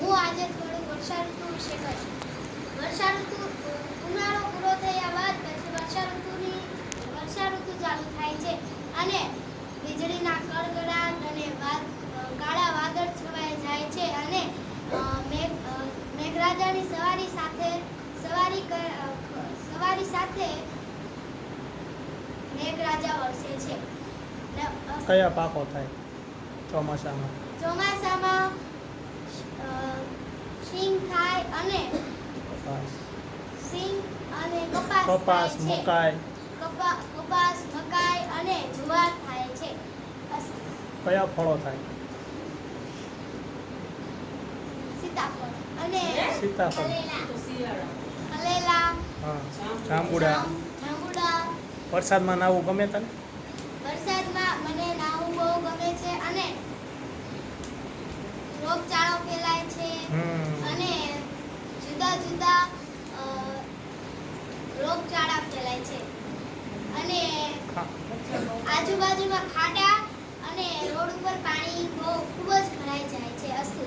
હું આજે થોડું વર્ષા ઋતુ વિશે કહીશ. વર્ષા ઋતુ ઉનાળો પૂરો થયા બાદ પછી વર્ષા ઋતુ ચાલુ થાય છે અને વીજળીના કડકડાટ અને કાળા વાદળ છવાઈ જાય છે અને મેઘરાજાની સવારી સાથે મેઘરાજા વરસે છે. કયા પાકો થાય ચોમાસામાં? ચોમાસામાં સિંગ થાય અને કપાસ મકાઈ. કપાસ, મકાઈ અને જુવાર થાય છે. કયા ફળો થાય? સીતાફળ અને કલેલા, જાંબુડા. વરસાદમાં નાવું ગમે તને? વરસાદમાં મને નાહવું બહુ ગમે છે અને રોગચાળો ફેલાય છે અને જુદા જુદા રોગચાળા ફેલાય છે અને આજુબાજુમાં ખાડા અને રોડ ઉપર પાણી ખૂબ જ ભરાઈ જાય છે. અસ્તુ.